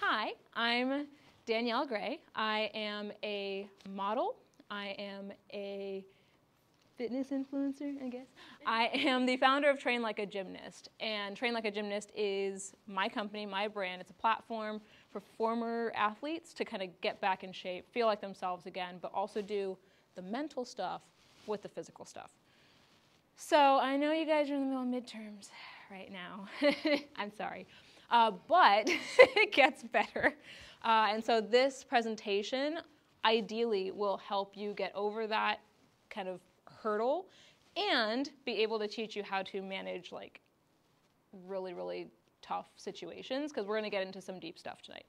Hi, I'm Danielle Gray. I am a model. I am a fitness influencer, I guess. I am the founder of Train Like a Gymnast, and Train Like a Gymnast is my company, my brand. It's a platform for former athletes to kind of get back in shape, feel like themselves again, but also do the mental stuff with the physical stuff. So I know you guys are in the middle of midterms right now. I'm sorry. But it gets better. And so this presentation ideally will help you get over that kind of hurdle and be able to teach you how to manage like really, really tough situations, because we're going to get into some deep stuff tonight.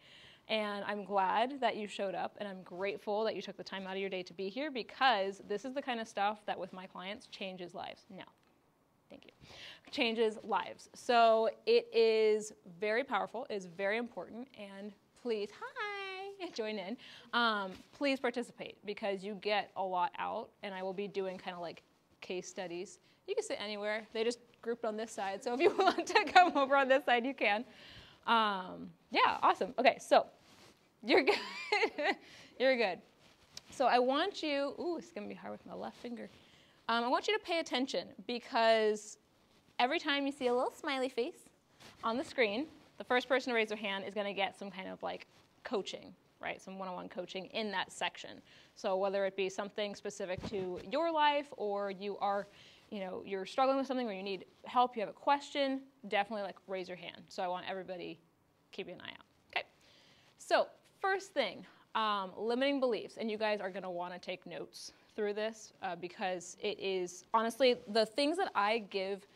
And I'm glad that you showed up, and I'm grateful that you took the time out of your day to be here, because this is the kind of stuff that with my clients changes lives. No, thank you. Changes lives. So it is very powerful, it is very important, and please, hi, join in. Please participate, because you get a lot out, and I will be doing kind of like case studies. You can sit anywhere. They just grouped on this side, so if you want to come over on this side, you can. Yeah, awesome. Okay, so you're good. You're good. So I want you, ooh, it's going to be hard with my left finger. I want you to pay attention, because every time you see a little smiley face on the screen, the first person to raise their hand is going to get some kind of like coaching, right? Some one-on-one coaching in that section. So whether it be something specific to your life, or you are, you know, you're struggling with something, or you need help, you have a question, definitely like raise your hand. So I want everybody keeping an eye out. Okay. So first thing, limiting beliefs, and you guys are going to want to take notes through this because it is honestly the things that I give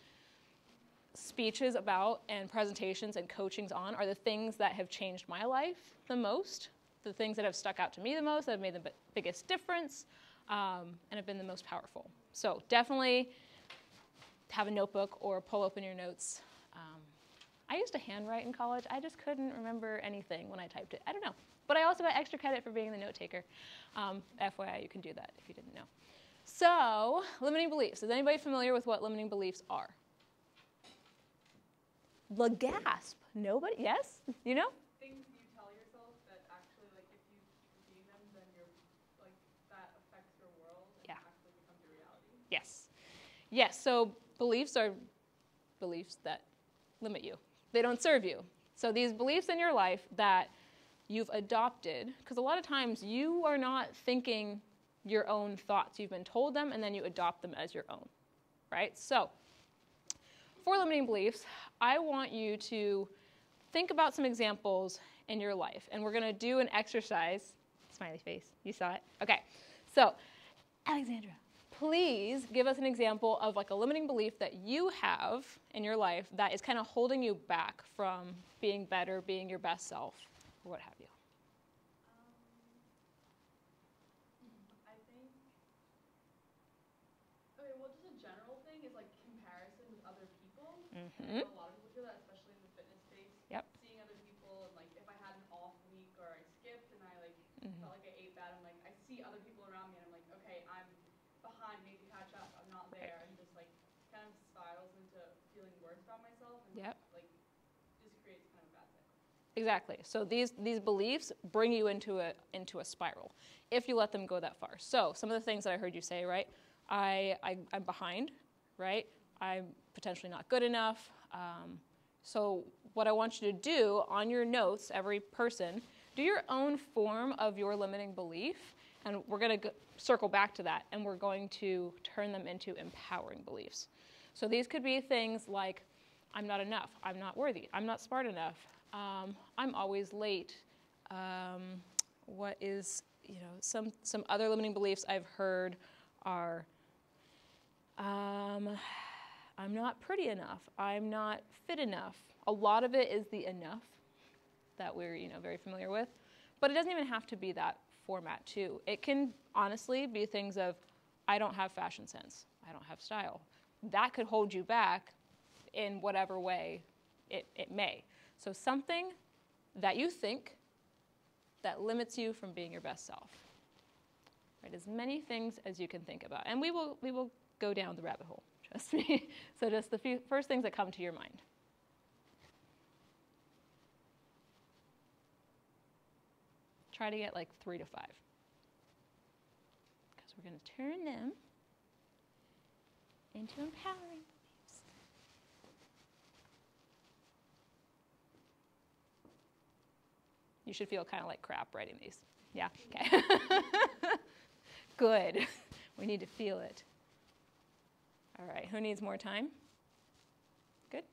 speeches about and presentations and coachings on are the things that have changed my life the most, the things that have stuck out to me the most, that have made the biggest difference, and have been the most powerful. So definitely have a notebook or pull open your notes. I used to handwrite in college. I just couldn't remember anything when I typed it. I don't know. But I also got extra credit for being the note taker. FYI, you can do that if you didn't know. So, limiting beliefs. Is anybody familiar with what limiting beliefs are? The gasp. Nobody? Yes? You know? Things you tell yourself that actually, like, if you keep repeating them, then you're, like, that affects your world and actually becomes your reality. Yes. Yes, so beliefs are beliefs that limit you. They don't serve you. So these beliefs in your life that you've adopted, because a lot of times you are not thinking your own thoughts. You've been told them, and then you adopt them as your own, right? So for limiting beliefs, I want you to think about some examples in your life, and we're going to do an exercise. Smiley face. You saw it? Okay. So, Alexandra, please give us an example of like a limiting belief that you have in your life that is kind of holding you back from being better, being your best self, or what have you. I think, okay, well, just a general thing is like comparison with other people. Mm-hmm. I know a lot of people feel that, especially in the fitness space. Yep. Seeing other people, and like if I had an off week or I skipped and I like felt like I ate bad, I'm like, I see other people around me and I'm like, okay, I'm behind, need to catch up, I'm not there, and just like kind of spirals into feeling worse about myself, and like just creates kind of a bad cycle. Exactly. So these beliefs bring you into a spiral if you let them go that far. So some of the things that I heard you say, right? I'm behind, right? I'm potentially not good enough. So what I want you to do on your notes, every person, do your own form of your limiting belief, and we're going to circle back to that, and we're going to turn them into empowering beliefs. So these could be things like, I'm not enough, I'm not worthy, I'm not smart enough, I'm always late. What is, you know, some other limiting beliefs I've heard are, I'm not pretty enough, I'm not fit enough. A lot of it is the enough that we're, you know, very familiar with, but it doesn't even have to be that format too. It can honestly be things of, I don't have fashion sense, I don't have style. That could hold you back in whatever way it may. So something that you think that limits you from being your best self. Right, as many things as you can think about. And we will go down the rabbit hole, trust me. So just the first things that come to your mind. Try to get like 3 to 5. Because we're going to turn them into empowering beliefs. You should feel kind of like crap writing these. Yeah? Okay. Good. We need to feel it. All right, who needs more time? Good?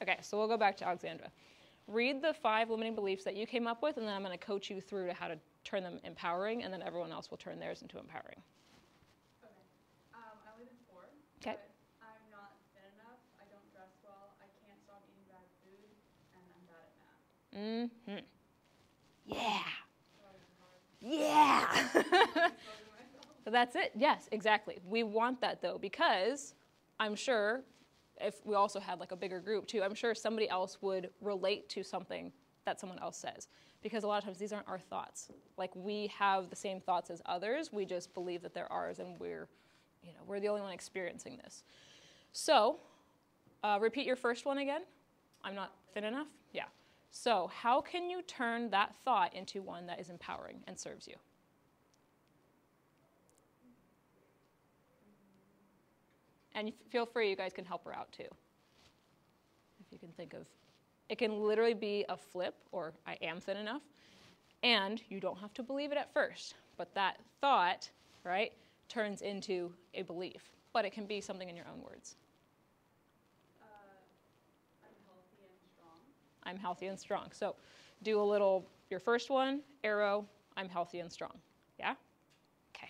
Okay, so we'll go back to Alexandra. Read the 5 limiting beliefs that you came up with, and then I'm going to coach you through to how to turn them empowering, and then everyone else will turn theirs into empowering. Okay. I only did 4. Okay. But I'm not thin enough. I don't dress well. I can't stop eating bad food, and I'm bad at math. Yeah. That was hard. Yeah. So that's it. Yes, exactly. We want that, though, because I'm sure if we also had like a bigger group too, I'm sure somebody else would relate to something that someone else says. Because a lot of times these aren't our thoughts. Like, we have the same thoughts as others. We just believe that they're ours, and we're the only one experiencing this. So repeat your first one again. I'm not thin enough? Yeah. So how can you turn that thought into one that is empowering and serves you? And feel free, you guys can help her out too. If you can think of, it can literally be a flip, or I am thin enough, and you don't have to believe it at first, but that thought, right, turns into a belief. But it can be something in your own words. I'm healthy and strong. I'm healthy and strong. So do a little, your first one, arrow, I'm healthy and strong. Yeah? Okay.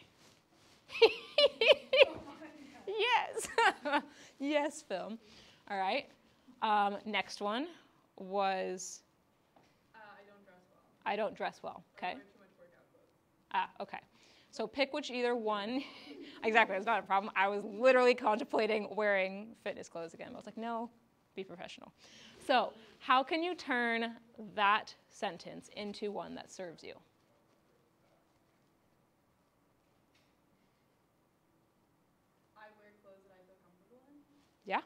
Yes. Yes, film. All right. Next one was... I don't dress well. I don't dress well. Okay. I wear too much workout clothes. Okay. So pick which either one. Exactly. It's not a problem. I was literally contemplating wearing fitness clothes again. I was like, no, be professional. So how can you turn that sentence into one that serves you? Yeah?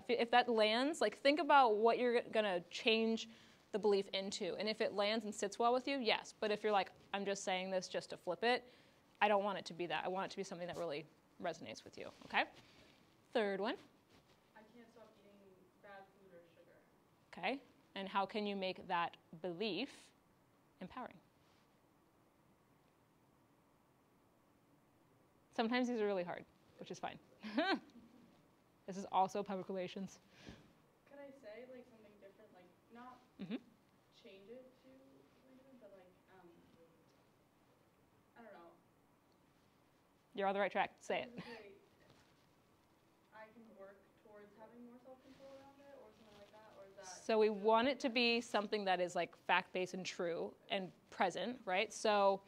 If that lands, like, think about what you're going to change the belief into. And if it lands and sits well with you, yes. But if you're like, I'm just saying this just to flip it, I don't want it to be that. I want it to be something that really resonates with you. Okay? Third one. I can't stop eating bad food or sugar. Okay. And how can you make that belief empowering? Sometimes these are really hard, which is fine. This is also public relations. Could I say like something different, like not change it to something different, but like I don't know. You're on the right track. Say it. I can work towards having more self-control around it, or something like that, or is that? So we want it to be something that is like fact-based and true and present, right? So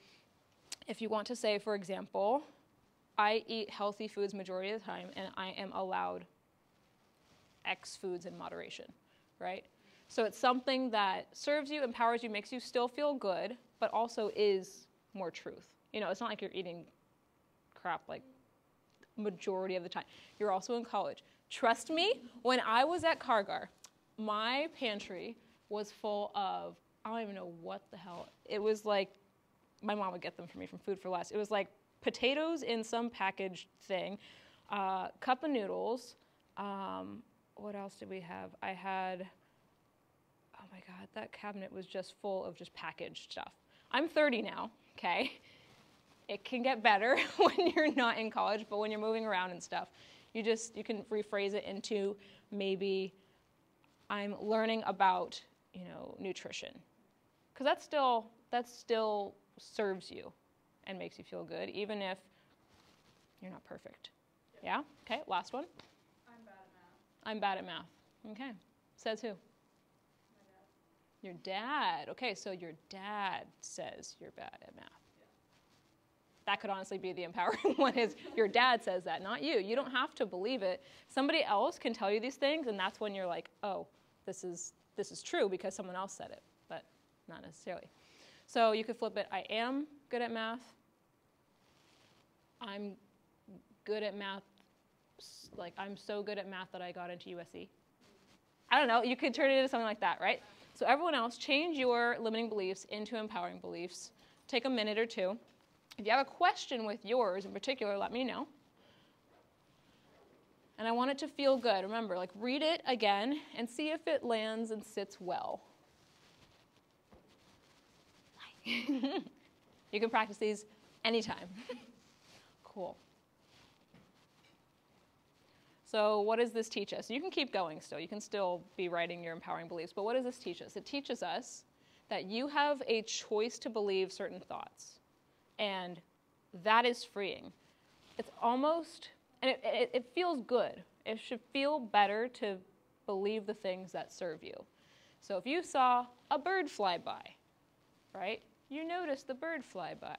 if you want to say, for example, I eat healthy foods majority of the time, and I am allowed X foods in moderation, right? So it's something that serves you, empowers you, makes you still feel good, but also is more truth. You know, it's not like you're eating crap like majority of the time. You're also in college. Trust me, when I was at Cargar, my pantry was full of, I don't even know what the hell. It was like, my mom would get them for me from Food for Less. It was like potatoes in some packaged thing, cup of noodles. What else did we have? I had, oh my God, that cabinet was just full of just packaged stuff. I'm 30 now, okay? It can get better when you're not in college, but when you're moving around and stuff, you can rephrase it into maybe I'm learning about, nutrition. Because that still serves you and makes you feel good, even if you're not perfect. Yeah? Okay, last one. I'm bad at math. I'm bad at math. Okay. Says who? My dad. Your dad. Okay, so your dad says you're bad at math. Yeah. That could honestly be the empowering one, is your dad says that, not you. You don't have to believe it. Somebody else can tell you these things, and that's when you're like, oh, this is true because someone else said it, but not necessarily. So you could flip it. I am good at math. I'm good at math. Like, I'm so good at math that I got into USC. I don't know. You could turn it into something like that, right? So everyone else, change your limiting beliefs into empowering beliefs. take a minute or two. If you have a question with yours in particular, let me know. And I want it to feel good. Remember, like, read it again and see if it lands and sits well. You can practice these anytime. Cool. So what does this teach us? You can keep going still. You can still be writing your empowering beliefs. But what does this teach us? It teaches us that you have a choice to believe certain thoughts. And that is freeing. It's almost, and it feels good. It should feel better to believe the things that serve you. So if you saw a bird fly by, right? You notice the bird fly by.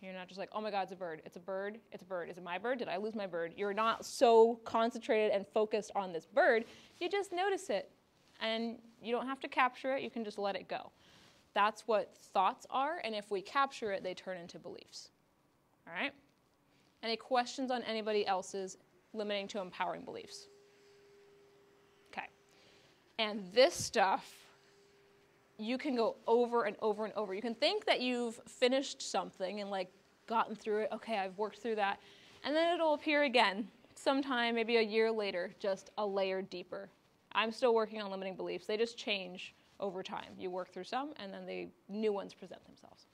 You're not just like, oh my God, it's a bird. It's a bird. It's a bird. Is it my bird? Did I lose my bird? You're not so concentrated and focused on this bird. You just notice it. And you don't have to capture it. You can just let it go. That's what thoughts are. And if we capture it, they turn into beliefs. All right? Any questions on anybody else's limiting to empowering beliefs? Okay. And this stuff, you can go over and over and over. You can think that you've finished something and like gotten through it. Okay, I've worked through that. And then it'll appear again sometime, maybe a year later, just a layer deeper. I'm still working on limiting beliefs. They just change over time. You work through some and then new ones present themselves.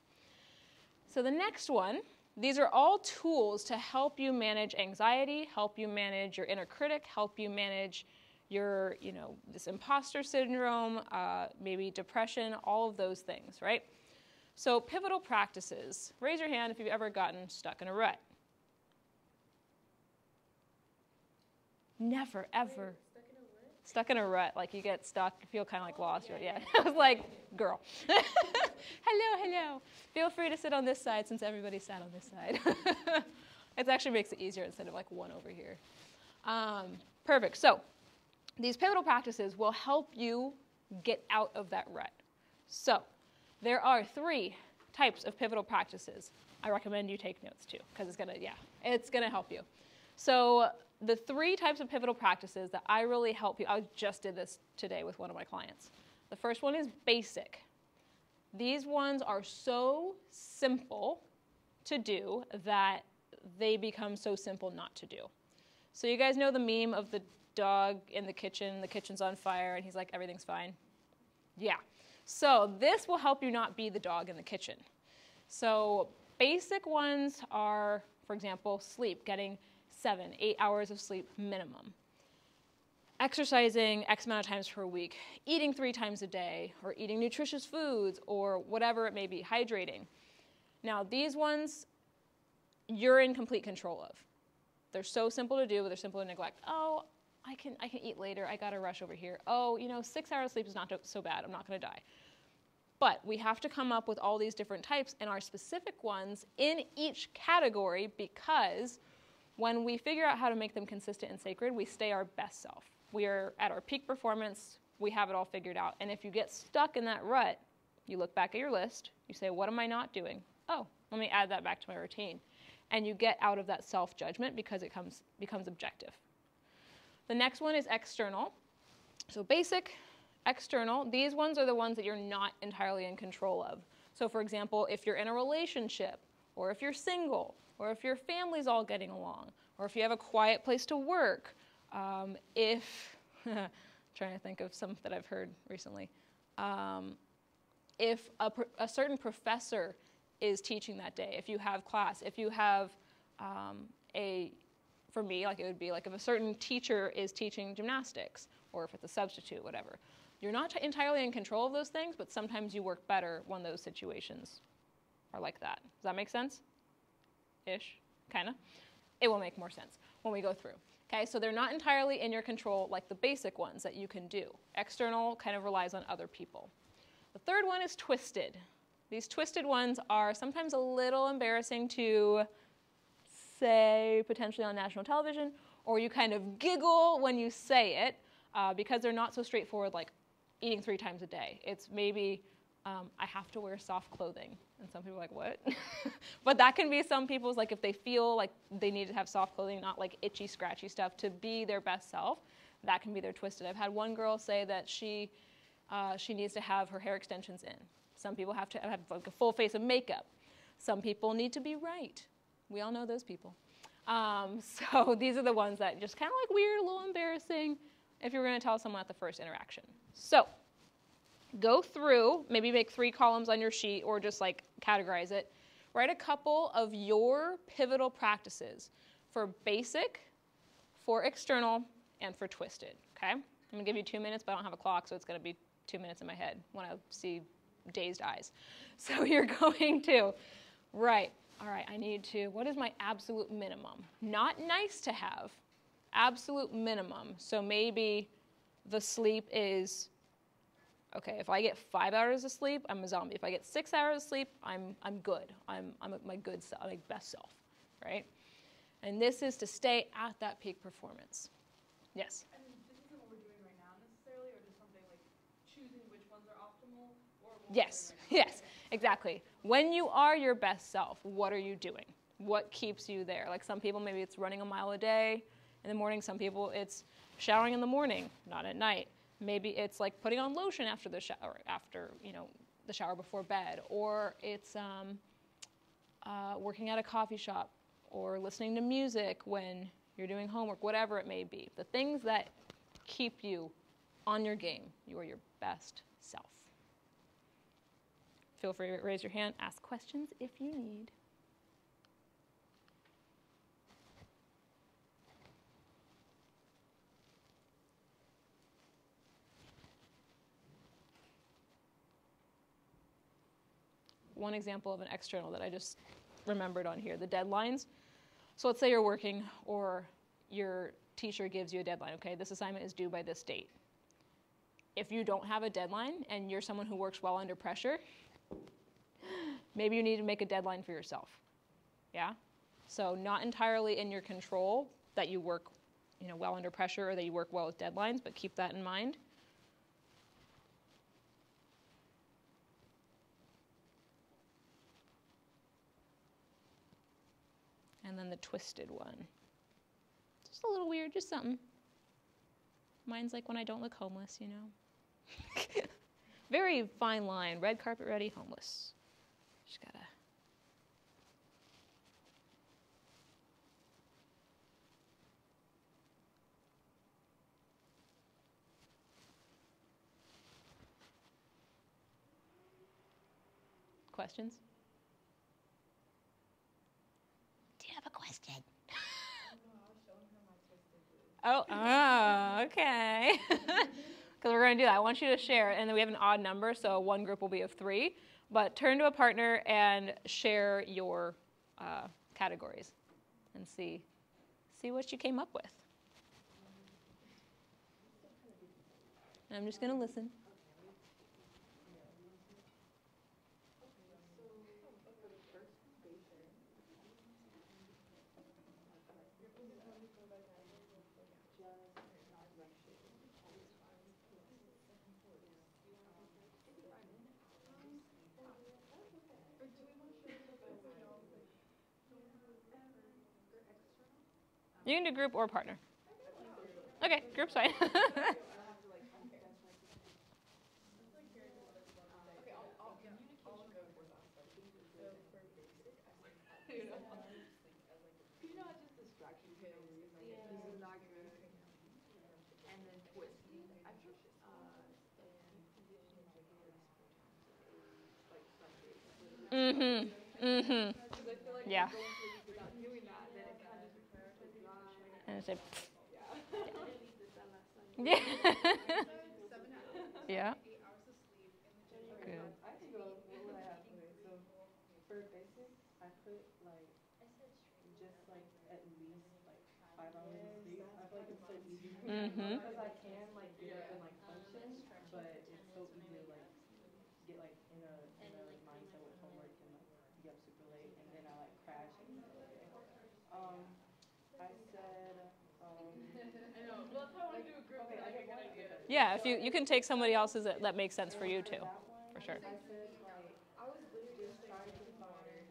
So the next one, these are all tools to help you manage anxiety, help you manage your inner critic, help you manage your, this imposter syndrome, maybe depression, all of those things, right? So pivotal practices. Raise your hand if you've ever gotten stuck in a rut. Never, ever. Stuck in a rut, like you get stuck, you feel kind of like lost. Yeah. I was like, girl. Hello. Feel free to sit on this side since everybody sat on this side. It actually makes it easier instead of like one over here. Perfect. So these pivotal practices will help you get out of that rut. So there are 3 types of pivotal practices. I recommend you take notes too, because it's gonna help you. So the 3 types of pivotal practices that I really help you, I just did this today with one of my clients. The first one is basic. These ones are so simple to do that they become so simple not to do. So you guys know the meme of the dog in the kitchen's on fire, and he's like, everything's fine? Yeah. So this will help you not be the dog in the kitchen. So basic ones are, for example, sleep, getting 7-8 hours of sleep minimum. Exercising X amount of times per week, eating 3 times a day, or eating nutritious foods, or whatever it may be, hydrating. Now these ones, you're in complete control of. They're so simple to do, but they're simple to neglect. Oh, I can eat later, I gotta rush over here. Oh, 6 hours of sleep is not so bad, I'm not gonna die. But we have to come up with all these different types and our specific ones in each category, because when we figure out how to make them consistent and sacred, we stay our best self. We are at our peak performance, we have it all figured out. And if you get stuck in that rut, you look back at your list, you say, what am I not doing? Oh, let me add that back to my routine. And you get out of that self-judgment because it becomes objective. The next one is external. So basic, external, these ones are the ones that you're not entirely in control of. So for example, if you're in a relationship, or if you're single, or if your family's all getting along, or if you have a quiet place to work, trying to think of some that I've heard recently, if a certain professor is teaching that day, if you have class, if you have for me, like it would be like if a certain teacher is teaching gymnastics, or if it's a substitute, whatever. You're not entirely in control of those things, but sometimes you work better when those situations are like that. Does that make sense? Ish, kind of. It will make more sense when we go through. Okay, so they're not entirely in your control like the basic ones that you can do. External kind of relies on other people. The third one is twisted. These twisted ones are sometimes a little embarrassing to say potentially on national television, or you kind of giggle when you say it because they're not so straightforward like eating 3 times a day. It's maybe I have to wear soft clothing. And some people are like, what? But that can be some people's, like if they feel like they need to have soft clothing, not like itchy, scratchy stuff to be their best self, that can be their twisted. I've had one girl say that she needs to have her hair extensions in. Some people have to have like a full face of makeup. Some people need to be right. We all know those people. So these are the ones that just kind of like weird, a little embarrassing if you're going to tell someone at the first interaction. So go through, maybe make 3 columns on your sheet or just like categorize it. Write a couple of your pivotal practices for basic, for external, and for twisted, okay? I'm going to give you 2 minutes, but I don't have a clock, so it's going to be 2 minutes in my head when I see dazed eyes. So you're going to write, all right, I need to, what is my absolute minimum? Not nice to have, absolute minimum. So maybe the sleep is, okay, if I get 5 hours of sleep, I'm a zombie. If I get 6 hours of sleep, I'm good. I'm my good self, my best self, right? And this is to stay at that peak performance. Yes? And this isn't what we're doing right now necessarily, or just something like choosing which ones are optimal, or what Yes, we're doing right now? yes, exactly. When you are your best self, what are you doing? What keeps you there? Like some people, maybe it's running a mile a day in the morning. Some people, it's showering in the morning, not at night. Maybe it's like putting on lotion after the shower, the shower before bed, or it's working at a coffee shop, or listening to music when you're doing homework, whatever it may be. The things that keep you on your game, you are your best self. Feel free to raise your hand, ask questions if you need. One example of an external that I just remembered on here, the deadlines. So let's say you're working or your teacher gives you a deadline, okay, this assignment is due by this date. If you don't have a deadline and you're someone who works well under pressure, maybe you need to make a deadline for yourself, yeah? So not entirely in your control that you work well under pressure or that you work well with deadlines, but keep that in mind. And then the twisted one. Just a little weird, just something. Mine's like when I don't look homeless, Very fine line, red carpet ready, homeless. Just gotta. Questions? Do you have a question? Okay. Because we're going to do that. I want you to share, and then we have an odd number, so one group will be of 3. But turn to a partner and share your categories and see what you came up with. And I'm just going to listen. You can do group or partner. Okay, group's fine. Yeah. And it's yeah. Yeah. Good. I can go. What would I have? Okay, so for basic, I put just at least 5 hours of sleep. I feel like it's so easy for me because I can get up and function, but it's so easy to get in a mindset with homework and be up super late, and then I crash in the middle of the day. I said. I know. Well, that's how I want to do a group. Okay, I get one idea. Yeah, if you can take somebody else's that makes sense for you too, for sure. I said I was literally just trying to find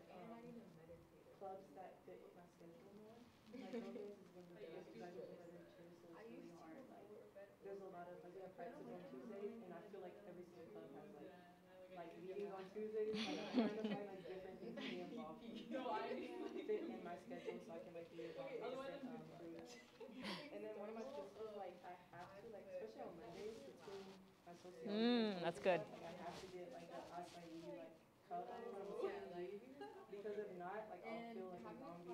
clubs that fit with my schedule more. Mondays is when the best because I do literature, so it's really hard. There's a lot of we have practices on Tuesdays, and I feel like every single club has meetings on Tuesdays. I'm trying to find different things to be involved my schedule so I can like eat a lot of different fruits. And then one of my sisters was like, I have to like, especially on Mondays to do my sociology and That's poetry good. stuff, like I have to get like an acai like cup from CMG because if not, like I'll feel like a zombie.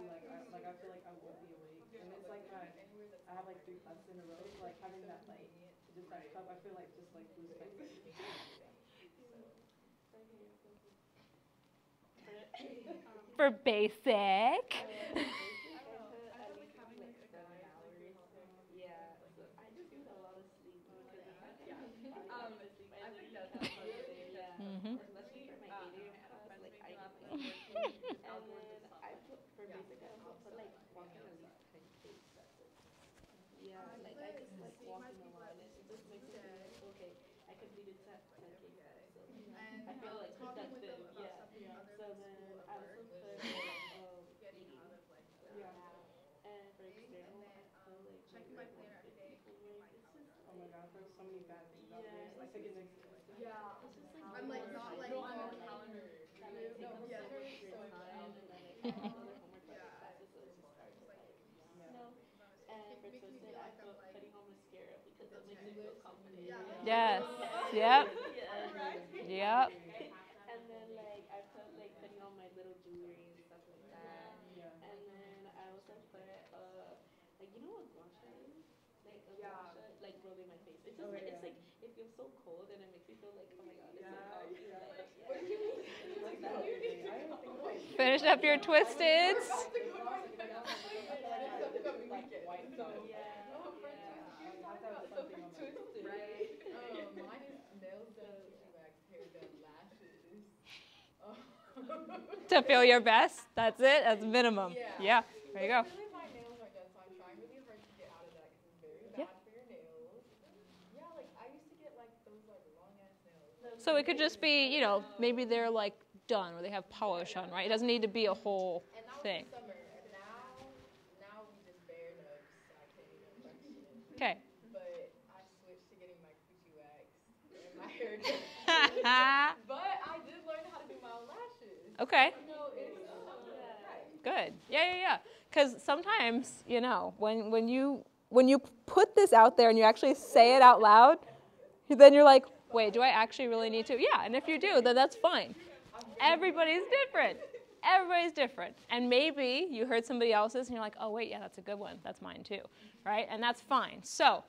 Like I feel like I won't be awake. And it's like I have like 3 classes in a row, so like having that like just that cup, I feel like just like boosts my energy. For basic. Mm-hmm. Oh my god, there's so many bad things out there. I took it next semester. I'm like not like no, I'm on calendar. No, yeah, there's so Yes. Yep. Yep. Finish up your twisteds. Mine is nails done, tissue wax, hair done, lashes. To feel your best. That's it. That's minimum. Yeah. There you go. Really, my nails aren't done, so I'm trying really hard to get out of that because it's very bad for your nails. Yeah, like I used to get like those like long ass nails. So it could just be, you know, maybe they're like done or they have polish on, right? It doesn't need to be a whole thing. And summer, and now we just bare nubs. I can't even function. Okay. But I switched to getting my coochie wax and my hair done. But I did learn how to do my own lashes. Okay. No, it's Good. Yeah. Because sometimes, you know, when you put this out there and you actually say it out loud, then you're like, wait, do I actually really need to? Yeah, and if you do, then that's fine. Everybody's different. Everybody's different. And maybe you heard somebody else's and you're like, oh, wait, yeah, that's a good one. That's mine too, right? And that's fine. So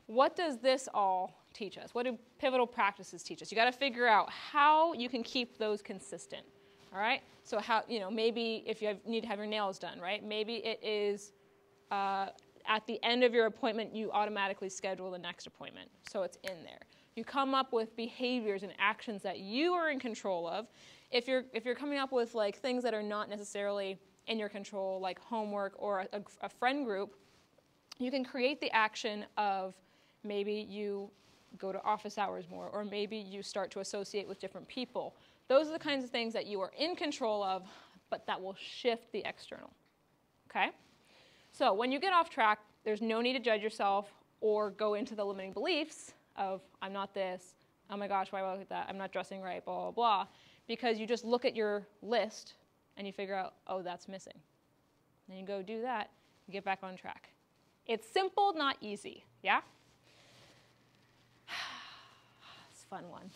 what does this all teach us? What do pivotal practices teach us? You got to figure out how you can keep those consistent, all right? So how, you know, maybe if you need to have your nails done, right? Maybe it is at the end of your appointment, you automatically schedule the next appointment. So it's in there. You come up with behaviors and actions that you are in control of. If you're coming up with like things that are not necessarily in your control, like homework or a friend group, you can create the action of maybe you go to office hours more, or maybe you start to associate with different people. Those are the kinds of things that you are in control of, but that will shift the external. Okay? So when you get off track, there's no need to judge yourself or go into the limiting beliefs of I'm not this, oh my gosh, why would I look at that, I'm not dressing right, blah, blah, blah, because you just look at your list and you figure out, oh, that's missing. Then you go do that, you get back on track. It's simple, not easy, yeah? It's a fun one.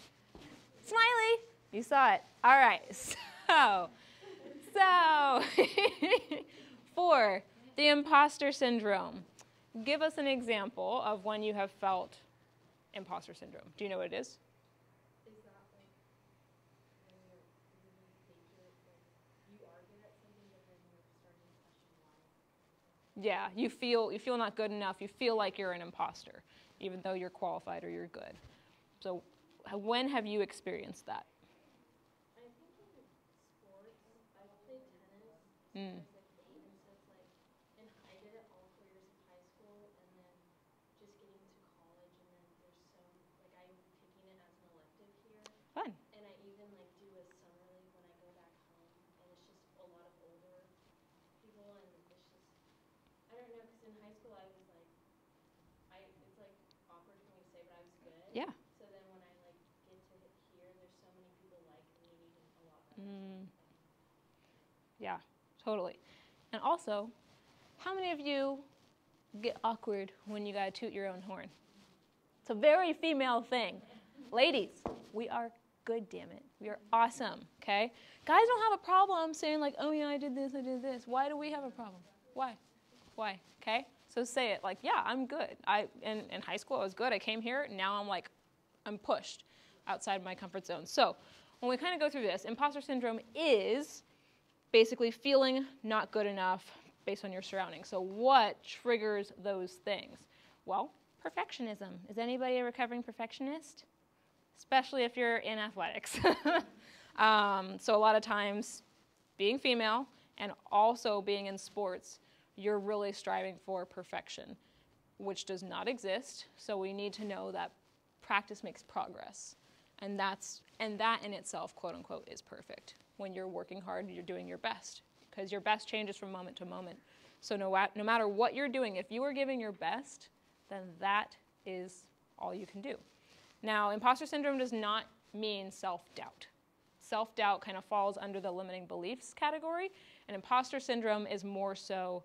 Smiley, you saw it. All right, so for the imposter syndrome, give us an example of when you have felt imposter syndrome. Do you know what it is? Is that like when you think you are good at something, but then you're starting to question why? Yeah, you feel not good enough. You feel like you're an imposter, even though you're qualified or you're good. So when have you experienced that? I think in sports, I played tennis. Mm. I did it all 4 years of high school, and then just getting to college, and then there's some, like I'm taking it as an elective here. Fun. And I even like do a summer league when I go back home, and it's just a lot of older people, and it's just, I don't know, because in high school I was like, it's like awkward for me to say, but I was good. Yeah. So then when I like get to here, there's so many people like me, even a lot better. Mm. Yeah, totally. And also, how many of you get awkward when you gotta toot your own horn? It's a very female thing. Ladies, we are good, damn it. We are awesome, okay? Guys don't have a problem saying like, oh yeah, I did this. Why do we have a problem? Why? Why, okay? So say it like, yeah, I'm good. In high school, I was good. I came here, now I'm pushed outside my comfort zone. So when we kind of go through this, imposter syndrome is basically feeling not good enough based on your surroundings. So what triggers those things? Well, perfectionism. Is anybody a recovering perfectionist? Especially if you're in athletics. So a lot of times, being female and also being in sports, you're really striving for perfection, which does not exist. So we need to know that practice makes progress. And that in itself, quote unquote, is perfect. When you're working hard, you're doing your best, because your best changes from moment to moment. So no matter what you're doing, if you are giving your best, then that is all you can do. Now, imposter syndrome does not mean self-doubt. Self-doubt kind of falls under the limiting beliefs category, and imposter syndrome is more so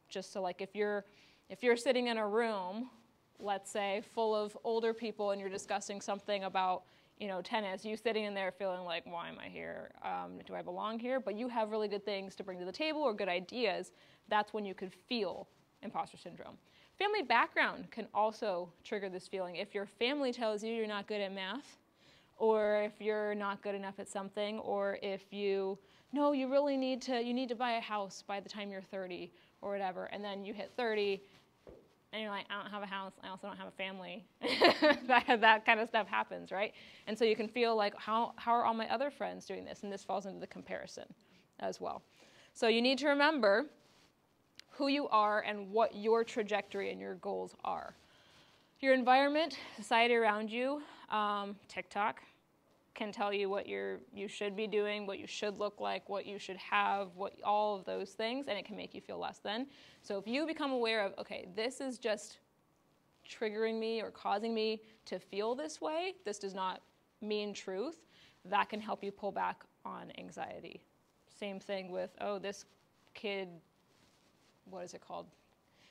just so like if you're sitting in a room, let's say, full of older people, and you're discussing something about, tennis, you sitting in there feeling like, why am I here? Do I belong here? But you have really good things to bring to the table or good ideas. That's when you could feel imposter syndrome. Family background can also trigger this feeling. If your family tells you you're not good at math, or if you're not good enough at something, or if you really need to buy a house by the time you're 30 or whatever, and then you hit 30 and you're like, I don't have a house, I also don't have a family. that kind of stuff happens, right? And so you can feel like, how are all my other friends doing this? And this falls into the comparison as well. So you need to remember who you are and what your trajectory and your goals are. Your environment, society around you, TikTok can tell you what you should be doing, what you should look like, what you should have, all of those things, and it can make you feel less than. So if you become aware of, okay, this is just triggering me or causing me to feel this way, this does not mean truth, that can help you pull back on anxiety. Same thing with, oh, this kid, what is it called?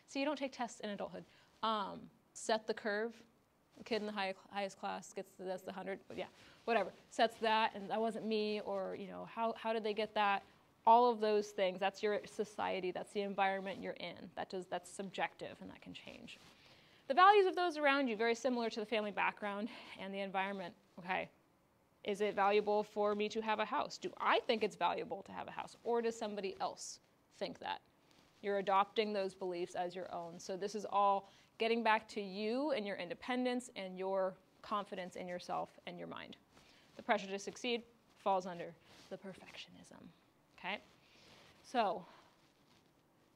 So you don't take tests in adulthood. Set the curve. The kid in the highest class gets that's the 100, but yeah, whatever. Sets that, and that wasn't me, or how did they get that? All of those things. That's your society. That's the environment you're in. That's subjective, and that can change. The values of those around you, very similar to the family background and the environment. Okay, is it valuable for me to have a house? Do I think it's valuable to have a house, or does somebody else think that? You're adopting those beliefs as your own. So this is all getting back to you and your independence and your confidence in yourself and your mind. The pressure to succeed falls under the perfectionism, okay? So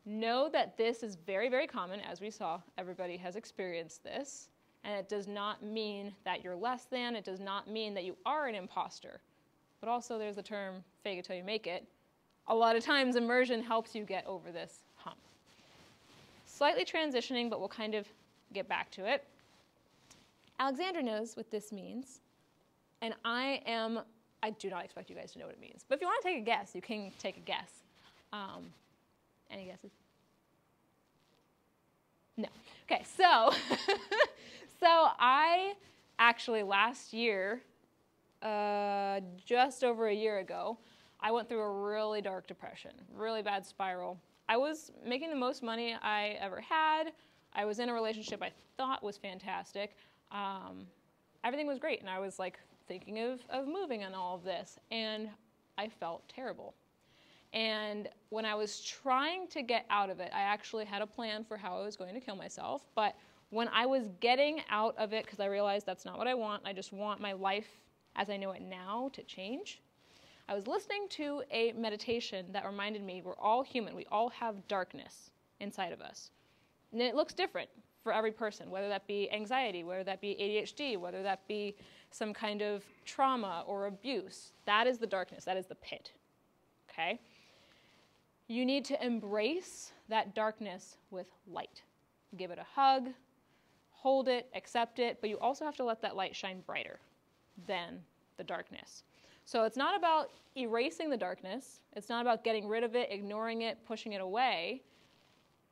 know that this is very, very common. As we saw, everybody has experienced this, and it does not mean that you're less than. It does not mean that you are an imposter. But also there's the term fake it till you make it. A lot of times immersion helps you get over this hump. Slightly transitioning, but we'll kind of get back to it. Alexandra knows what this means, and I do not expect you guys to know what it means. But if you want to take a guess, you can take a guess. Any guesses? No. Okay, so I actually last year, just over a year ago, I went through a really dark depression, really bad spiral. I was making the most money I ever had. I was in a relationship I thought was fantastic. Everything was great, and I was like thinking of moving and all of this, and I felt terrible. And when I was trying to get out of it, I actually had a plan for how I was going to kill myself, but when I was getting out of it, because I realized that's not what I want, I just want my life as I know it now to change, I was listening to a meditation that reminded me we're all human. We all have darkness inside of us. And it looks different for every person, whether that be anxiety, whether that be ADHD, whether that be some kind of trauma or abuse. That is the darkness. That is the pit. Okay? You need to embrace that darkness with light. Give it a hug, hold it, accept it, but you also have to let that light shine brighter than the darkness. So it's not about erasing the darkness. It's not about getting rid of it, ignoring it, pushing it away.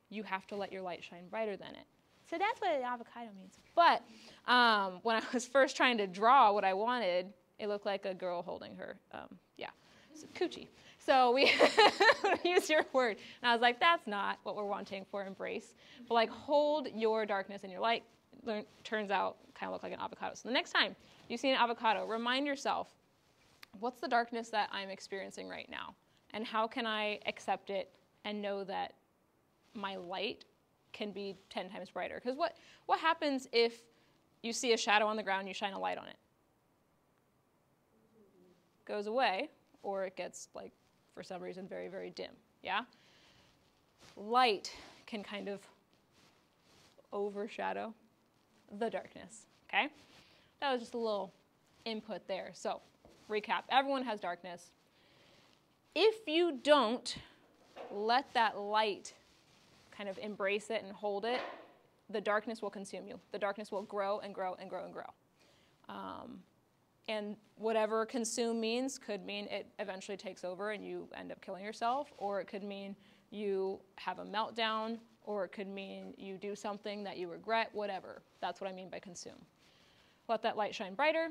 You have to let your light shine brighter than it. So that's what an avocado means. But when I was first trying to draw what I wanted, it looked like a girl holding her, coochie. So we use your word. And I was like, that's not what we're wanting for embrace. But like, hold your darkness and your light. Turns out kind of look like an avocado. So the next time you see an avocado, remind yourself, what's the darkness that I'm experiencing right now? And how can I accept it and know that my light can be 10 times brighter? Because what happens if you see a shadow on the ground and you shine a light on it? Goes away, or it gets, like, for some reason, very, very dim, yeah? Light can kind of overshadow the darkness, okay? That was just a little input there. So, recap, everyone has darkness. If you don't let that light kind of embrace it and hold it, the darkness will consume you. The darkness will grow and grow and grow and grow. And whatever consume means could mean it eventually takes over and you end up killing yourself, or it could mean you have a meltdown, or it could mean you do something that you regret, whatever. That's what I mean by consume. Let that light shine brighter.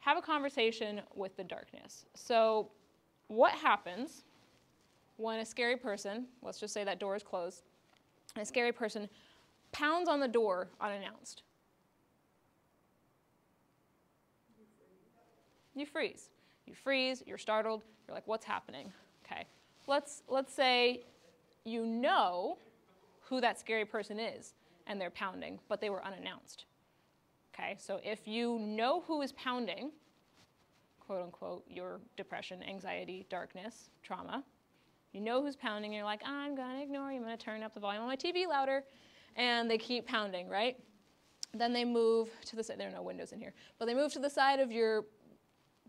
Have a conversation with the darkness. So what happens when a scary person, let's just say that door is closed, and a scary person pounds on the door unannounced? You freeze. You freeze, you're startled, you're like, what's happening? Okay. Let's say you know who that scary person is and they're pounding, but they were unannounced. Okay, so if you know who is pounding, quote unquote, your depression, anxiety, darkness, trauma, you know who's pounding, and you're like, I'm gonna ignore you, I'm gonna turn up the volume on my TV louder, and they keep pounding, right? Then they move to the side, there are no windows in here, but they move to the side of your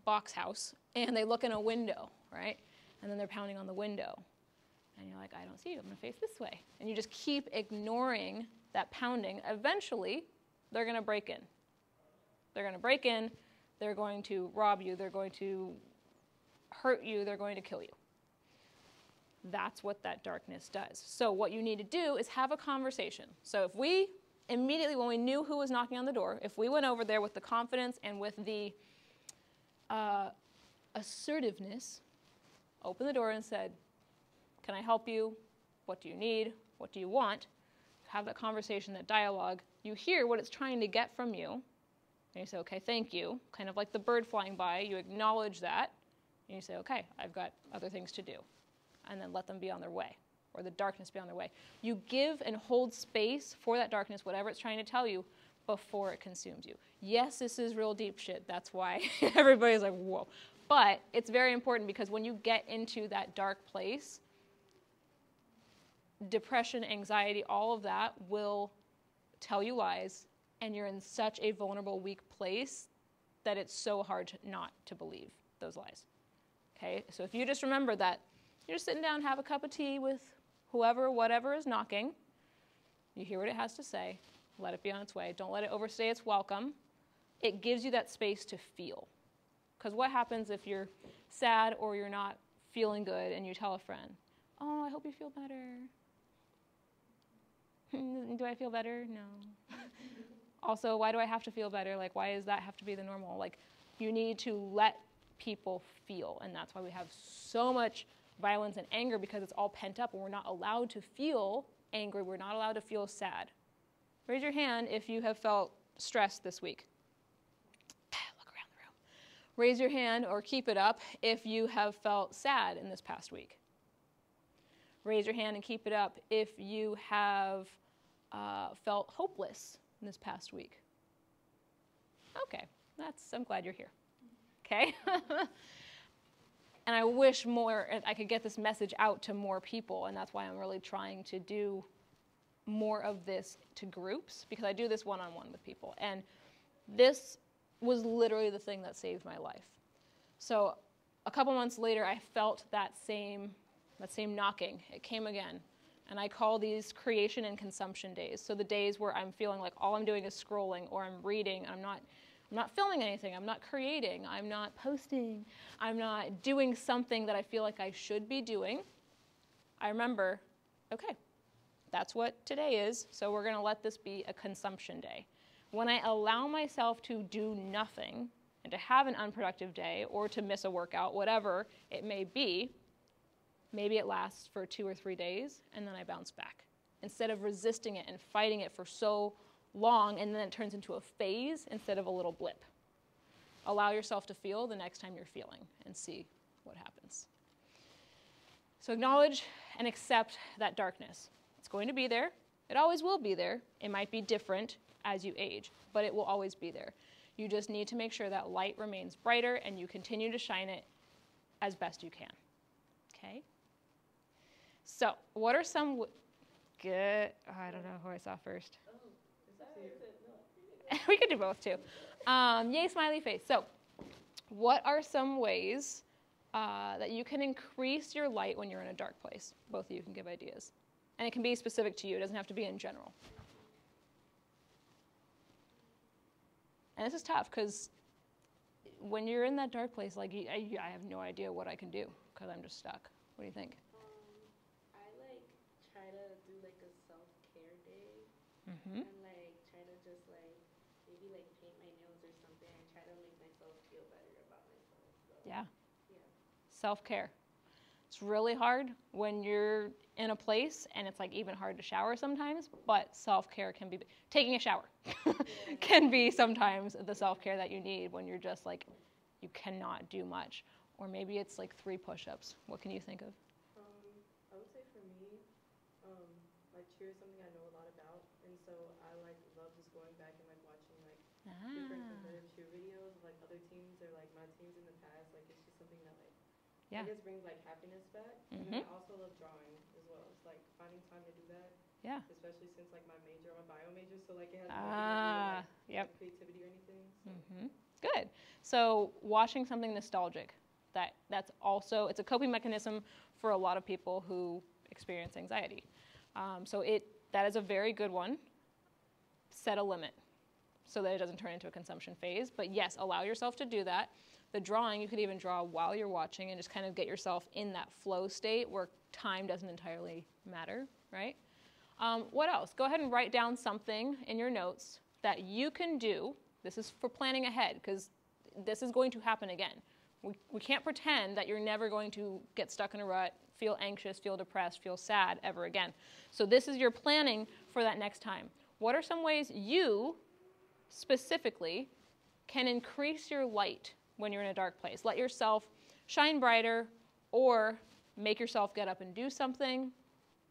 box house, and they look in a window, right? And then they're pounding on the window. And you're like, I don't see you, I'm gonna face this way. And you just keep ignoring that pounding. Eventually, they're gonna break in. They're gonna break in, they're going to rob you, they're going to hurt you, they're going to kill you. That's what that darkness does. So what you need to do is have a conversation. So if we immediately, when we knew who was knocking on the door, if we went over there with the confidence and with the assertiveness, opened the door and said, can I help you? What do you need? What do you want? Have that conversation, that dialogue. You hear what it's trying to get from you, and you say, okay, thank you. Kind of like the bird flying by, you acknowledge that, and you say, okay, I've got other things to do. And then let them be on their way, or the darkness be on their way. You give and hold space for that darkness, whatever it's trying to tell you, before it consumes you. Yes, this is real deep shit. That's why everybody's like, whoa. But it's very important, because when you get into that dark place, depression, anxiety, all of that will tell you lies, and you're in such a vulnerable, weak place that it's so hard not to believe those lies. Okay, so if you just remember that, you're just sitting down, have a cup of tea with whoever, whatever is knocking, you hear what it has to say, let it be on its way. Don't let it overstay its welcome. It gives you that space to feel. Because what happens if you're sad or you're not feeling good and you tell a friend, oh, I hope you feel better. Do I feel better? No. Also, why do I have to feel better? Like, why does that have to be the normal? Like, you need to let people feel, and that's why we have so much violence and anger, because it's all pent up, and we're not allowed to feel angry. We're not allowed to feel sad. Raise your hand if you have felt stressed this week. Look around the room. Raise your hand, or keep it up, if you have felt sad in this past week. Raise your hand and keep it up if you have felt hopeless in this past week. Okay, I'm glad you're here. Okay? And I wish I could get this message out to more people, and that's why I'm really trying to do more of this to groups, because I do this one-on-one with people. And this was literally the thing that saved my life. So a couple months later, I felt that same knocking. It came again. And I call these creation and consumption days. So the days where I'm feeling like all I'm doing is scrolling, or I'm reading, I'm not filming anything, I'm not creating, I'm not posting, I'm not doing something that I feel like I should be doing, I remember, okay, that's what today is, so we're going to let this be a consumption day. When I allow myself to do nothing and to have an unproductive day or to miss a workout, whatever it may be, maybe it lasts for 2 or 3 days and then I bounce back. Instead of resisting it and fighting it for so long and then it turns into a phase instead of a little blip. Allow yourself to feel the next time you're feeling and see what happens. So acknowledge and accept that darkness. It's going to be there. It always will be there. It might be different as you age, but it will always be there. You just need to make sure that light remains brighter and you continue to shine it as best you can. Okay? So, what are some good, I don't know who I saw first. We could do both too. Yay, smiley face. So, what are some ways that you can increase your light when you're in a dark place? Both of you can give ideas. And it can be specific to you. It doesn't have to be in general. And this is tough because when you're in that dark place, like I have no idea what I can do because I'm just stuck. What do you think? I like try to do like a self-care day Mm-hmm. and like try to just like maybe like paint my nails or something and try to make myself feel better about myself. So, Yeah. yeah. Self-care. It's really hard when you're in a place, and it's like even hard to shower sometimes, but self-care can be, taking a shower can be sometimes the self-care that you need when you're just like, you cannot do much. Or maybe it's like 3 push-ups. What can you think of? I would say for me, like cheer is something I know a lot about, and so I like love just going back and like watching like different competitive cheer videos of like other teams or like my teams in the past. Like it's just something that like I guess brings like happiness back. And then I also love drawing as well. It's like finding time to do that. Yeah. Especially since like my major, I'm a bio major, so like it has nothing to do with like creativity or anything. So. Good. So watching something nostalgic, that's also, it's a coping mechanism for a lot of people who experience anxiety. So that is a very good one. Set a limit so that it doesn't turn into a consumption phase. But yes, allow yourself to do that. The drawing, you could even draw while you're watching and just kind of get yourself in that flow state where time doesn't entirely matter, right? What else? Go ahead and write down something in your notes that you can do. This is for planning ahead because this is going to happen again. We can't pretend that you're never going to get stuck in a rut, feel anxious, feel depressed, feel sad ever again. So this is your planning for that next time. What are some ways you specifically can increase your light when you're in a dark place? Let yourself shine brighter, or make yourself get up and do something,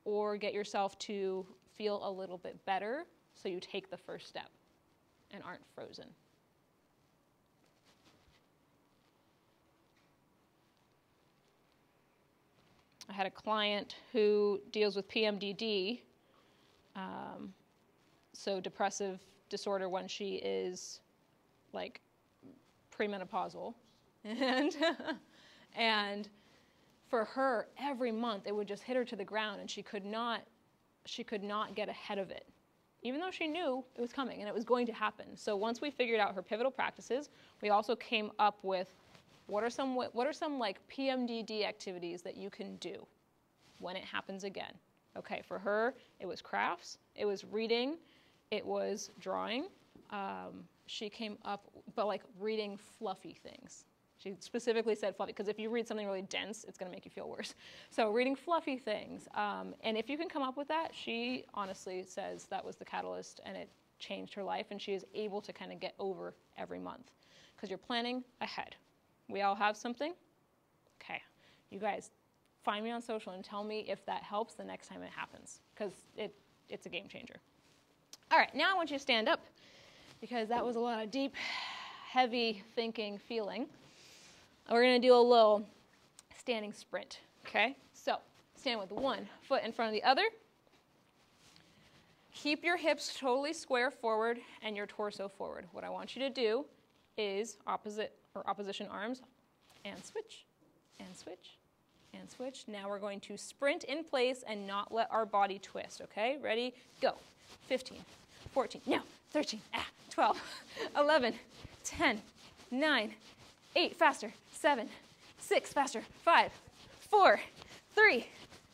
or get yourself to feel a little bit better so you take the first step and aren't frozen. I had a client who deals with PMDD, so depressive disorder when she is like premenopausal, and for her every month it would just hit her to the ground, and she could not get ahead of it, even though she knew it was coming and it was going to happen. So once we figured out her pivotal practices, we also came up with what are some like PMDD activities that you can do when it happens again. Okay, for her it was crafts, it was reading, it was drawing. She came up, but like reading fluffy things. She specifically said fluffy, because if you read something really dense, it's going to make you feel worse. So reading fluffy things. And if you can come up with that, she honestly says that was the catalyst, and it changed her life, and she is able to kind of get over every month. Because you're planning ahead. We all have something. Okay, you guys, find me on social and tell me if that helps the next time it happens, because it's a game changer. All right, now I want you to stand up, because that was a lot of deep, heavy thinking, feeling. We're going to do a little standing sprint, okay? So stand with one foot in front of the other. Keep your hips totally square forward and your torso forward. What I want you to do is opposition arms, and switch, and switch, and switch. Now we're going to sprint in place and not let our body twist, okay? Ready? Go. 15, 14, no, 13, 12, 11, 10, 9, 8, faster, 7, 6, faster, 5, 4, 3,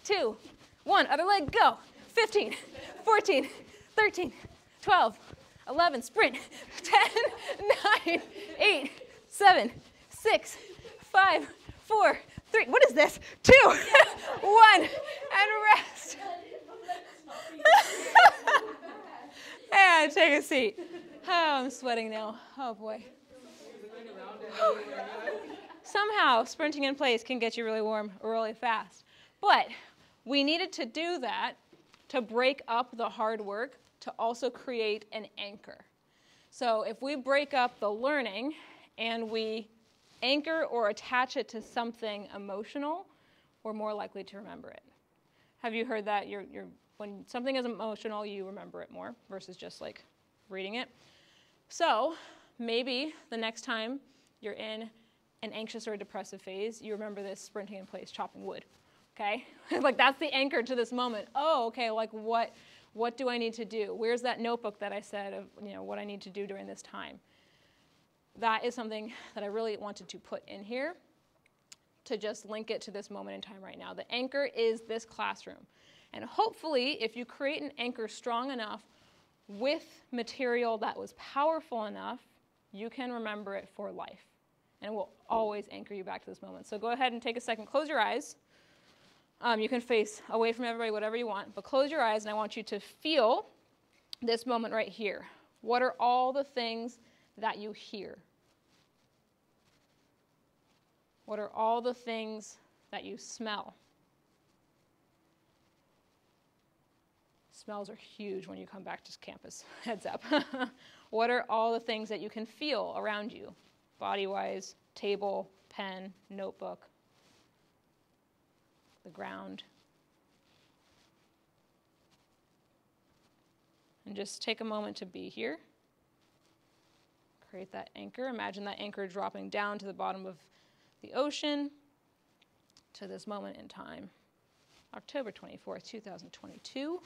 2, 1, other leg, go. 15, 14, 13, 12, 11, sprint, 10, 9, 8, 7, 6, 5, 4, 3, what is this? 2, 1, and rest. And take a seat. Oh, I'm sweating now. Oh, boy. Somehow, sprinting in place can get you really warm really fast. But we needed to do that to break up the hard work to also create an anchor. So if we break up the learning and we anchor or attach it to something emotional, we're more likely to remember it. Have you heard that? When something is emotional, you remember it more versus just like reading it. So maybe the next time you're in an anxious or depressive phase, you remember this sprinting in place, chopping wood, okay? Like that's the anchor to this moment. Oh, okay, like what do I need to do? Where's that notebook that I said of, what I need to do during this time? That is something that I really wanted to put in here to just link it to this moment in time right now. The anchor is this classroom. And hopefully, if you create an anchor strong enough with material that was powerful enough, you can remember it for life. And it will always anchor you back to this moment. So go ahead and take a second. Close your eyes. You can face away from everybody, whatever you want. But close your eyes, and I want you to feel this moment right here. What are all the things that you hear? What are all the things that you smell? Smells are huge when you come back to campus. Heads up. What are all the things that you can feel around you? Body-wise, table, pen, notebook, the ground. And just take a moment to be here. Create that anchor. Imagine that anchor dropping down to the bottom of the ocean to this moment in time. October 24th, 2022.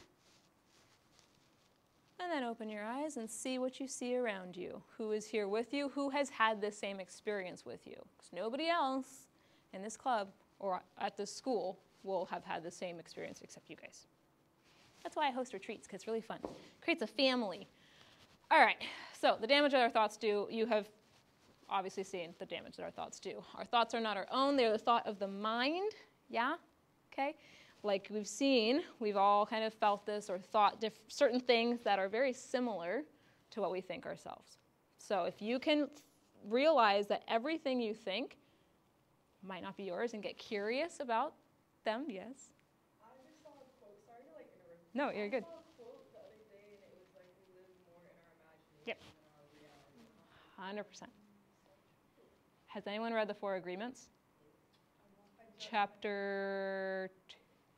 And then open your eyes and see what you see around you. Who is here with you? Who has had the same experience with you? Because nobody else in this club or at this school will have had the same experience except you guys. That's why I host retreats, because it's really fun. Creates a family. All right, so the damage that our thoughts do, you have obviously seen the damage that our thoughts do. Our thoughts are not our own. They're the thought of the mind, yeah? Okay? Like we've seen, we've all kind of felt this or thought certain things that are very similar to what we think ourselves. So if you can realize that everything you think might not be yours and get curious about them, yes? I just saw a quote. Sorry to interrupt. No, you're good. I saw a quote the other day, and it was like, we live more in our imagination than our reality. 100%. Has anyone read the 4 Agreements? Chapter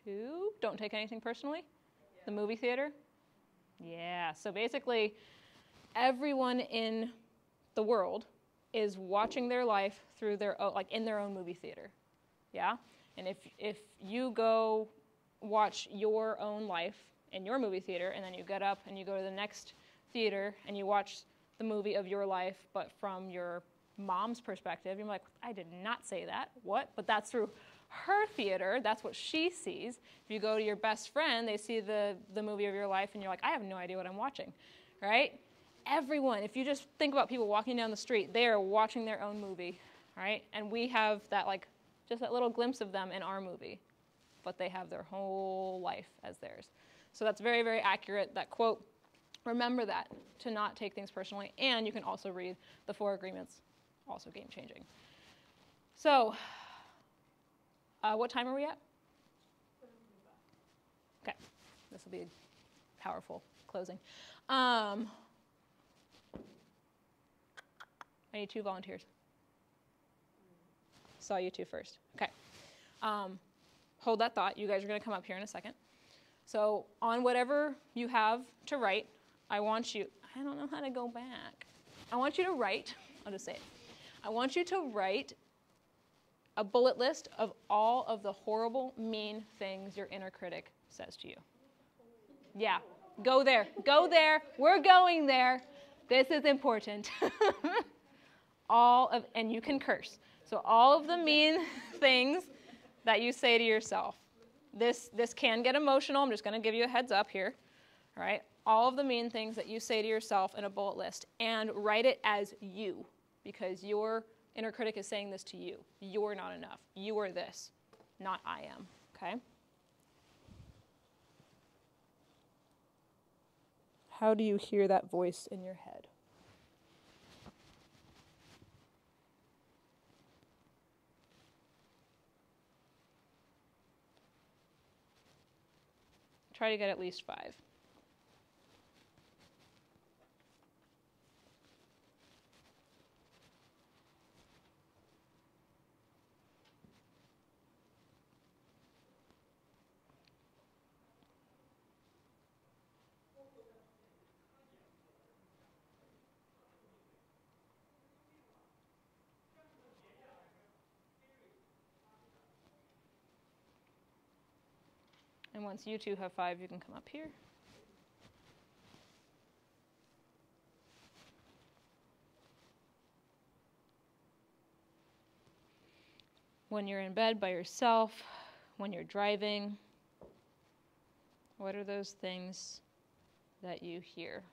2, Don't Take Anything Personally? Yeah. The movie theater? Yeah, so basically everyone in the world is watching their life through their own, like in their own movie theater, yeah? And if you go watch your own life in your movie theater and then you get up and you go to the next theater and you watch the movie of your life but from your mom's perspective, you're like, I did not say that, what? But that's through her theater, that's what she sees. If you go to your best friend, they see the movie of your life and you're like, I have no idea what I'm watching, right? Everyone, if you just think about people walking down the street, they are watching their own movie, right? And we have that just that little glimpse of them in our movie, but they have their whole life as theirs. So that's very, very accurate, that quote. Remember that, to not take things personally, and you can also read the 4 Agreements, also game-changing. So, what time are we at? Okay, this will be a powerful closing. I need 2 volunteers. Saw you 2 first. Okay. Hold that thought. You guys are going to come up here in a second. So on whatever you have to write, I want you, I don't know how to go back. I want you to write, I'll just say it. I want you to write a bullet list of all of the horrible, mean things your inner critic says to you. Yeah, go there. Go there. We're going there. This is important. and you can curse. So all of the mean things that you say to yourself. This can get emotional. I'm just going to give you a heads up here. All right? All of the mean things that you say to yourself in a bullet list, and write it as you, because your inner critic is saying this to you. You're not enough. You are this, not I am. Okay? How do you hear that voice in your head? Try to get at least 5. And once you two have 5, you can come up here. When you're in bed by yourself, when you're driving, what are those things that you hear?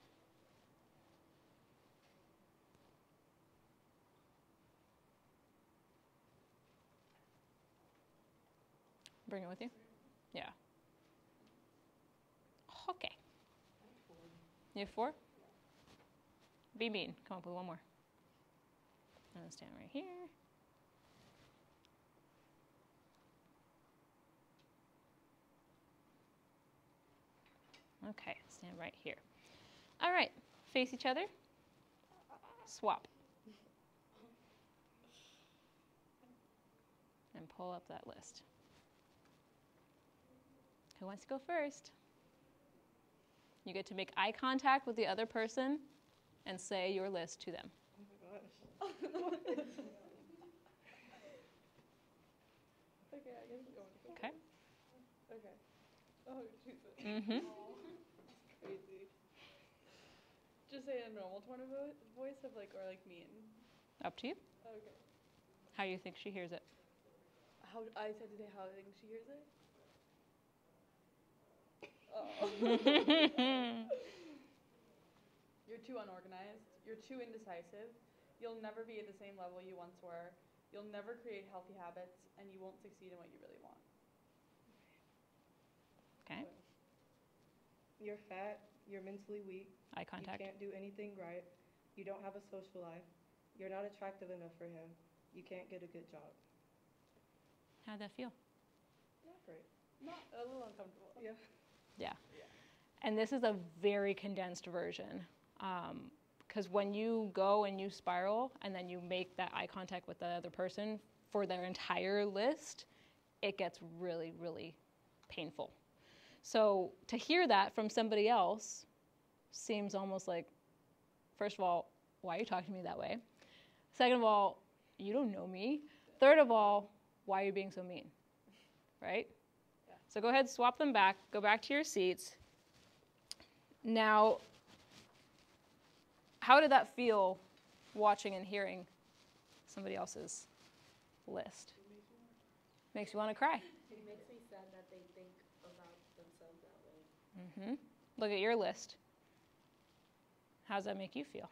Bring it with you? Yeah. Okay. You have 4? Be mean. Come up with one more. I'm going to stand right here. Okay, stand right here. All right, face each other. Swap. And pull up that list. Who wants to go first? You get to make eye contact with the other person and say your list to them. Oh my gosh. Okay, I guess go. Okay. Okay. Oh, Jesus. Mm-hmm. That's crazy. Just say a normal tone of voice of like, or like mean. Up to you. Okay. How you think she hears it. How I said today how I think she hears it? Oh. You're too unorganized. You're too indecisive. You'll never be at the same level you once were. You'll never create healthy habits, and you won't succeed in what you really want. Okay. You're fat. You're mentally weak. Eye contact. You can't do anything right. You don't have a social life. You're not attractive enough for him. You can't get a good job. How'd that feel? Not great. Not a little uncomfortable. Yeah. Yeah. And this is a very condensed version. Because when you go and you spiral and then you make that eye contact with the other person for their entire list, it gets really, really painful. So to hear that from somebody else seems almost like, first of all, why are you talking to me that way? Second of all, you don't know me. Third of all, why are you being so mean? Right? Yeah. So go ahead, swap them back, go back to your seats. Now, how did that feel watching and hearing somebody else's list? Makes you want to cry. It makes me sad that they think about themselves that way. Mm-hmm. Look at your list. How does that make you feel?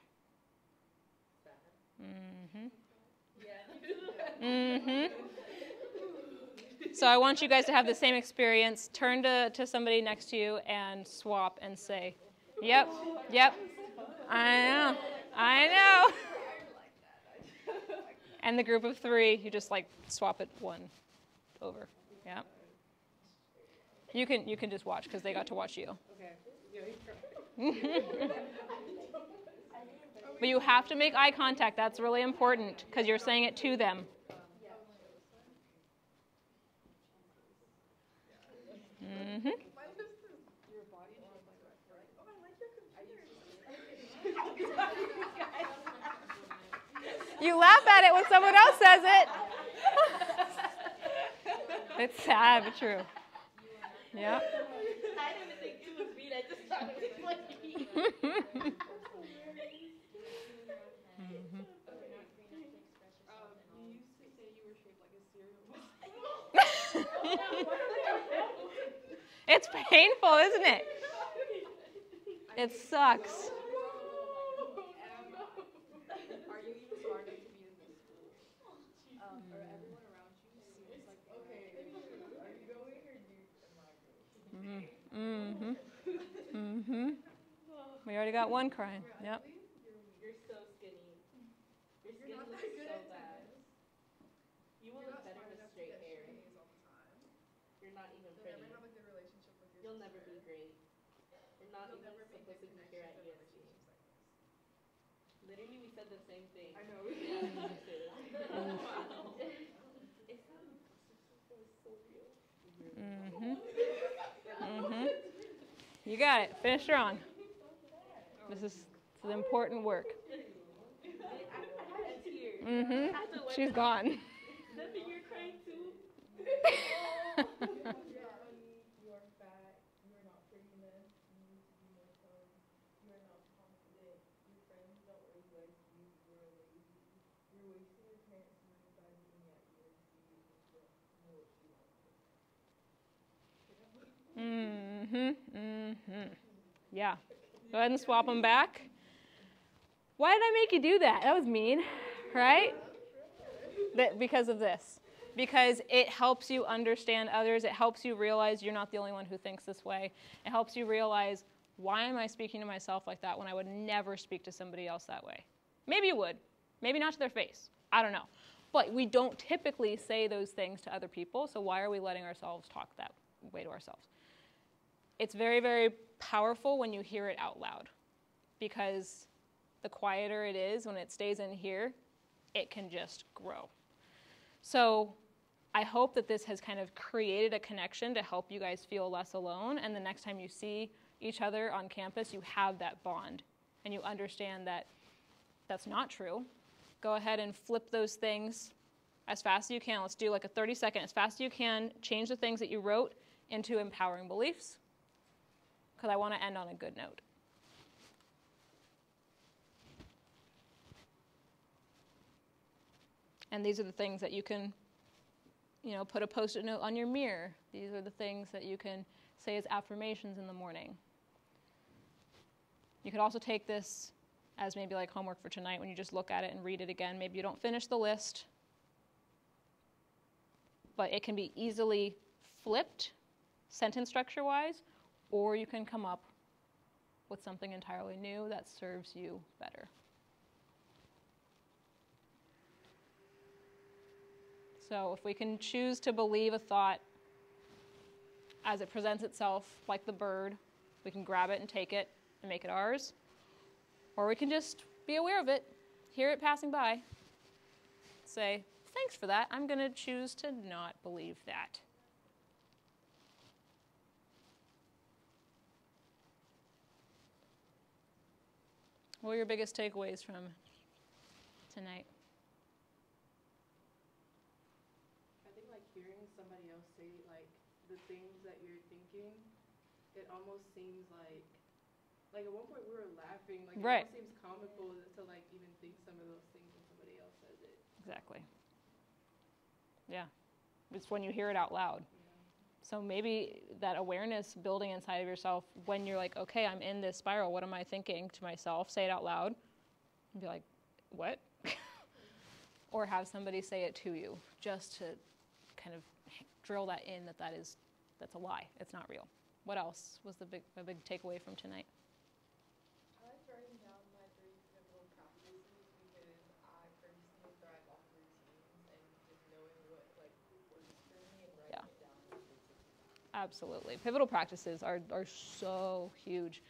Sad. Mm-hmm. Yeah. Mm-hmm. So I want you guys to have the same experience. Turn to somebody next to you and swap and say, yep, yep, I know. And the group of 3, you just like swap it one over. Yeah. You can just watch because they got to watch you. Okay. But you have to make eye contact. That's really important because you're saying it to them. Mm-hmm. You laugh at it when someone else says it. It's sad but true. Yeah. I didn't think it was mean. I just thought it was funny. It's painful, isn't it? It sucks. Are you even smart enough to be in this school? Or everyone around you seems like okay. Are you going or am I going? We already got one crying. Yep. You're so skinny. Your skin looks so bad. You will look better with straight hair. You're not even pretty. You'll never have a good relationship with your You'll never sister. be great. You're not You'll even never be supposed to be here at connection USC. relationships like this. Literally, we said the same thing. I know. Yeah, wow. It sounded it was so real. You got it. Finish strong. This is important work. She's gone. Nothing, you're crying too. You are fat. You are not pretty enough. You need to be more fun. You are not confident. Your friends don't really like you. You are lazy. You're wasting your parents' money by being at USC and you don't know what you want. Yeah. Go ahead and swap them back. Why did I make you do that? That was mean, right? Because of this. Because it helps you understand others. It helps you realize you're not the only one who thinks this way. It helps you realize, why am I speaking to myself like that when I would never speak to somebody else that way? Maybe you would. Maybe not to their face. I don't know. But we don't typically say those things to other people, so why are we letting ourselves talk that way to ourselves? It's very, very powerful when you hear it out loud, because the quieter it is, when it stays in here, it can just grow. So I hope that this has kind of created a connection to help you guys feel less alone, and the next time you see each other on campus, you have that bond, and you understand that that's not true. Go ahead and flip those things as fast as you can. Let's do like a 30-second, as fast as you can, change the things that you wrote into empowering beliefs, because I want to end on a good note. And these are the things that you can, put a Post-it note on your mirror. These are the things that you can say as affirmations in the morning. You could also take this as maybe like homework for tonight when you just look at it and read it again. Maybe you don't finish the list, but it can be easily flipped, sentence structure-wise, or you can come up with something entirely new that serves you better. So if we can choose to believe a thought as it presents itself, like the bird, we can grab it and take it and make it ours. Or we can just be aware of it, hear it passing by, say, thanks for that. I'm going to choose to not believe that. What were your biggest takeaways from tonight? Hearing somebody else say like the things that you're thinking, it almost seems like at one point we were laughing, like right. It almost seems comical to like even think some of those things when somebody else says it. Exactly. Yeah. It's when you hear it out loud. Yeah. So maybe that awareness building inside of yourself when you're like, okay, I'm in this spiral, what am I thinking to myself? Say it out loud and be like, what? Or have somebody say it to you just to kind of drill that in that's a lie. It's not real. What else was a big takeaway from tonight? I like writing down my 3 pivotal practices because I personally thrive off routines and just knowing what works for me and writing it down. Absolutely. Pivotal practices are so huge.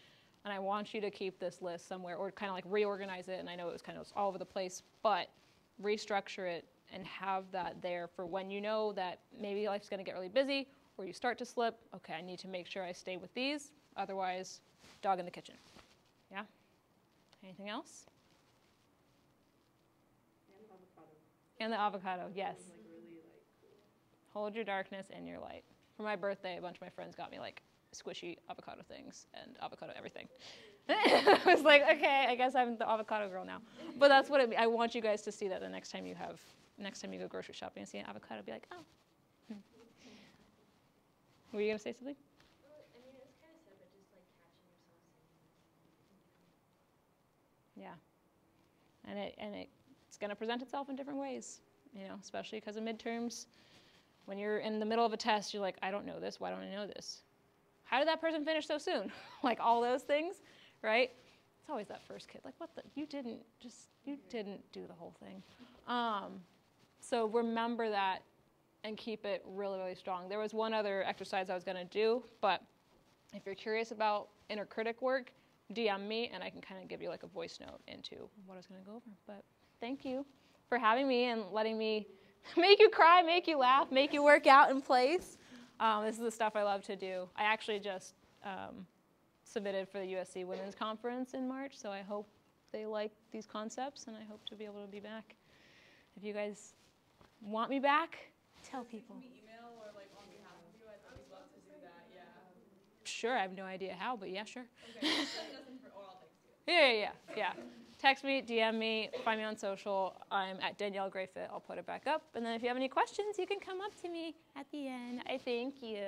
And I want you to keep this list somewhere or kind of like reorganize it. And I know it was kind of all over the place, but restructure it and have that there for when you know that maybe life's going to get really busy or you start to slip. Okay, I need to make sure I stay with these. Otherwise, dog in the kitchen. Yeah? Anything else? And avocado. And the avocado, yes. Really cool. Hold your darkness in your light. For my birthday, a bunch of my friends got me squishy avocado things and avocado everything. I was like, okay, I guess I'm the avocado girl now. But that's what I want you guys to see that the next time you go grocery shopping and see an avocado, be like, oh. Were you going to say something? going to present itself in different ways, you know, especially because of midterms. When you're in the middle of a test, you're like, I don't know this. Why don't I know this? How did that person finish so soon? Like all those things, right? It's always that first kid. Like, what the? You didn't do the whole thing. So remember that and keep it really, really strong. There was one other exercise I was going to do, but if you're curious about inner critic work, DM me, and I can kind of give you like a voice note into what I was going to go over. But thank you for having me and letting me make you cry, make you laugh, make you work out in place. This is the stuff I love to do. I actually just submitted for the USC Women's Conference in March, so I hope they like these concepts, and I hope to be able to be back. If you guys want me back, tell people. Can we email or like on behalf of you? I'd love to do that, yeah. Sure, I have no idea how, but yeah, sure. Okay, or I'll text you. Yeah. Text me, DM me, find me on social. I'm at Danielle Grayfit. I'll put it back up. And then if you have any questions, you can come up to me at the end. I thank you.